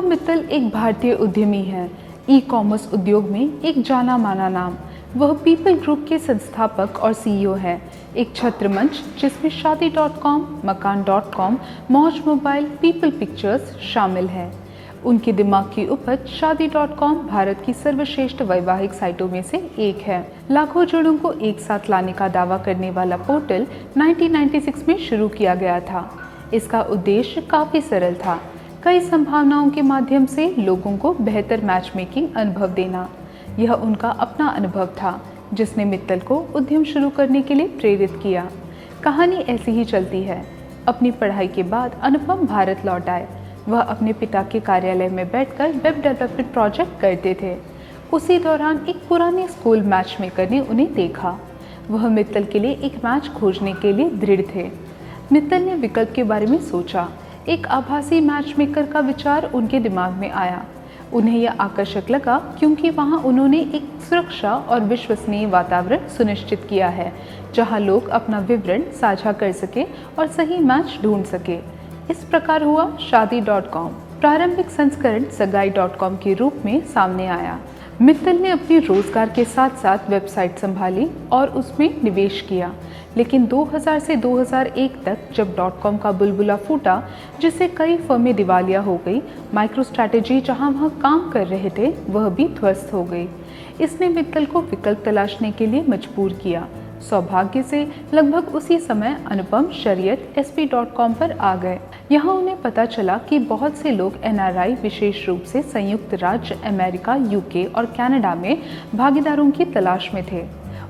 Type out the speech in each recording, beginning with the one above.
मित्तल एक भारतीय उद्यमी है, ई कॉमर्स उद्योग में एक जाना माना नाम। वह पीपल ग्रुप के संस्थापक और सीईओ है। एक छत्र मंच जिसमें शादी.com, मकान.com, मौज मोबाइल, पीपल पिक्चर्स शामिल है। उनके दिमाग की उपज शादी.com भारत की सर्वश्रेष्ठ वैवाहिक साइटों में से एक है। लाखों जोड़ों को एक साथ लाने का दावा करने वाला पोर्टल 1996 में शुरू किया गया था। इसका उद्देश्य काफी सरल था, कई संभावनाओं के माध्यम से लोगों को बेहतर मैच मेकिंग अनुभव देना। यह उनका अपना अनुभव था जिसने मित्तल को उद्यम शुरू करने के लिए प्रेरित किया। कहानी ऐसी ही चलती है। अपनी पढ़ाई के बाद अनुपम भारत लौट आए। वह अपने पिता के कार्यालय में बैठकर वेब डेवलपमेंट प्रोजेक्ट करते थे। उसी दौरान एक पुराने स्कूल मैच मेकर ने उन्हें देखा। वह मित्तल के लिए एक मैच खोजने के लिए दृढ़ थे। मित्तल ने विकल्प के बारे में सोचा। एक आभासी मैच मेकर का विचार उनके दिमाग में आया। उन्हें यह आकर्षक लगा क्योंकि वहां उन्होंने एक सुरक्षा और विश्वसनीय वातावरण सुनिश्चित किया है, जहां लोग अपना विवरण साझा कर सके और सही मैच ढूंढ सके। इस प्रकार हुआ शादी.com। प्रारंभिक संस्करण सगाई.com के रूप में सामने आया। मित्तल ने अपने रोजगार के साथ साथ वेबसाइट संभाली और उसमें निवेश किया, लेकिन 2000 से 2001 तक जब .com का बुलबुला फूटा, जिससे कई फर्में दिवालिया हो गई, माइक्रो स्ट्रैटेजी जहां वह काम कर रहे थे वह भी ध्वस्त हो गई। इसने मित्तल को विकल्प तलाशने के लिए मजबूर किया। सौभाग्य से लगभग उसी समय अनुपम शरीयत SP.com पर आ गए। यहाँ उन्हें पता चला कि बहुत से लोग NRI, विशेष रूप से संयुक्त राज्य अमेरिका, UK और कनाडा में भागीदारों की तलाश में थे।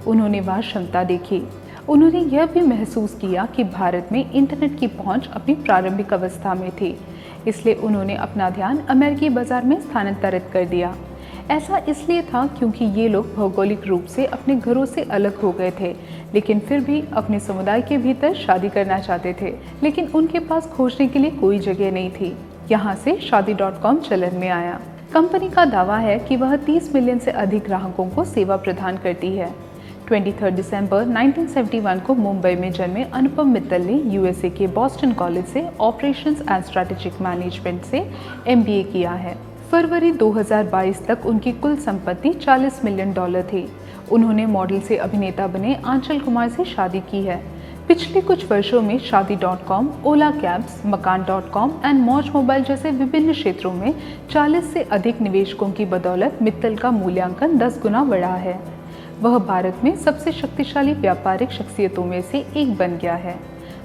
उन्होंने वह क्षमता देखी। उन्होंने यह भी महसूस किया कि भारत में इंटरनेट की पहुंच अपनी प्रारंभिक अवस्था में थी, इसलिए उन्होंने अपना ध्यान अमेरिकी बाजार में स्थानांतरित कर दिया। ऐसा इसलिए था क्योंकि ये लोग भौगोलिक रूप से अपने घरों से अलग हो गए थे, लेकिन फिर भी अपने समुदाय के भीतर शादी करना चाहते थे, लेकिन उनके पास खोजने के लिए कोई जगह नहीं थी। यहाँ से शादी.com चलन में आया। कंपनी का दावा है कि वह 30 मिलियन से अधिक ग्राहकों को सेवा प्रदान करती है। 23 दिसंबर 1971 को मुंबई में जन्मे अनुपम मित्तल ने USA के बॉस्टन कॉलेज से ऑपरेशंस एंड स्ट्रैटेजिक मैनेजमेंट से MBA किया है। फरवरी 2022 तक उनकी कुल संपत्ति $40 मिलियन थी। उन्होंने मॉडल से अभिनेता बने आंचल कुमार से शादी की है। पिछले कुछ वर्षों में शादी.com, ओला कैब्स, मकान.com एंड मौज मोबाइल जैसे विभिन्न क्षेत्रों में 40 से अधिक निवेशकों की बदौलत मित्तल का मूल्यांकन 10 गुना बढ़ा है। वह भारत में सबसे शक्तिशाली व्यापारिक शख्सियतों में से एक बन गया है।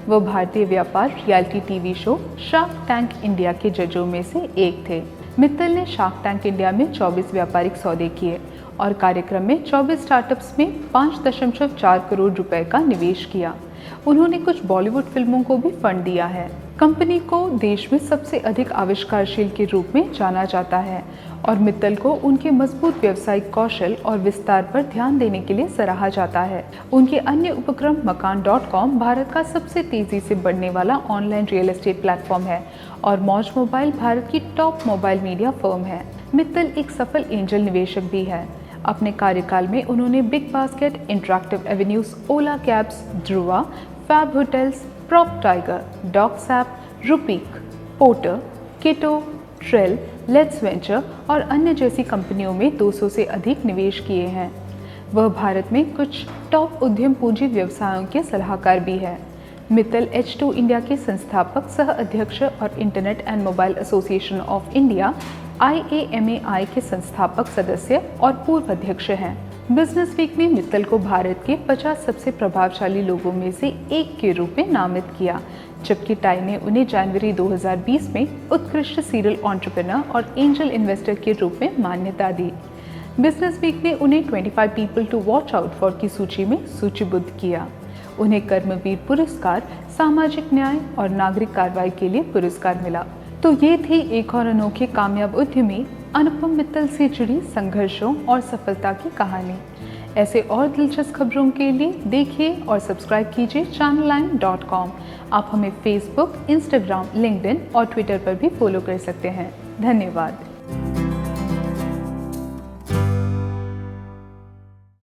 वह भारतीय व्यापार reality TV show shark tank India के जजों में से एक थे। मित्तल ने शार्क टैंक इंडिया में 24 व्यापारिक सौदे किए और कार्यक्रम में 24 स्टार्टअप्स में 5.4 करोड़ रुपए का निवेश किया। उन्होंने कुछ बॉलीवुड फिल्मों को भी फंड दिया है। कंपनी को देश में सबसे अधिक आविष्कारशील के रूप में जाना जाता है और मित्तल को उनके मजबूत व्यावसायिक कौशल और विस्तार पर ध्यान देने के लिए सराहा जाता है। उनके अन्य उपक्रम मकान.com भारत का सबसे तेजी से बढ़ने वाला ऑनलाइन रियल एस्टेट प्लेटफॉर्म है और मौज मोबाइल भारत की टॉप मोबाइल मीडिया फर्म है। मित्तल एक सफल एंजल निवेशक भी है। अपने कार्यकाल में उन्होंने Big Basket, Interactive Avenues, Ola cabs, Dhruva, Fab Hotels, Prop Tiger, Docsapp, Rupeek, Porter, Ketto, Trell, Let's Venture और अन्य जैसी कंपनियों में 200 से अधिक निवेश किए हैं। वह भारत में कुछ टॉप उद्यम पूंजी व्यवसायों के सलाहकार भी है। मित्तल H2 इंडिया के संस्थापक, सह अध्यक्ष और internet and mobile association of India IAMAI के संस्थापक सदस्य और पूर्व अध्यक्ष हैं। बिजनेस वीक ने मित्तल को भारत के 50 सबसे प्रभावशाली लोगों में से एक के रूप में नामित किया, जबकि टाइम ने उन्हें जनवरी 2020 में उत्कृष्ट सीरियल एंटरप्रेन्योर और एंजल इन्वेस्टर के रूप में मान्यता दी। बिजनेस वीक ने उन्हें 25 people to watch out for की सूची में सूचीबद्ध किया। उन्हें कर्मवीर पुरस्कार, सामाजिक न्याय और नागरिक कार्रवाई के लिए पुरस्कार मिला। तो ये थी एक और अनोखे कामयाब उद्यमी अनुपम मित्तल से जुड़ी संघर्षों और सफलता की कहानी। ऐसे और दिलचस्प खबरों के लिए देखिए और सब्सक्राइब कीजिए channelline.com। आप हमें फेसबुक, इंस्टाग्राम, लिंक्डइन और ट्विटर पर भी फॉलो कर सकते हैं। धन्यवाद।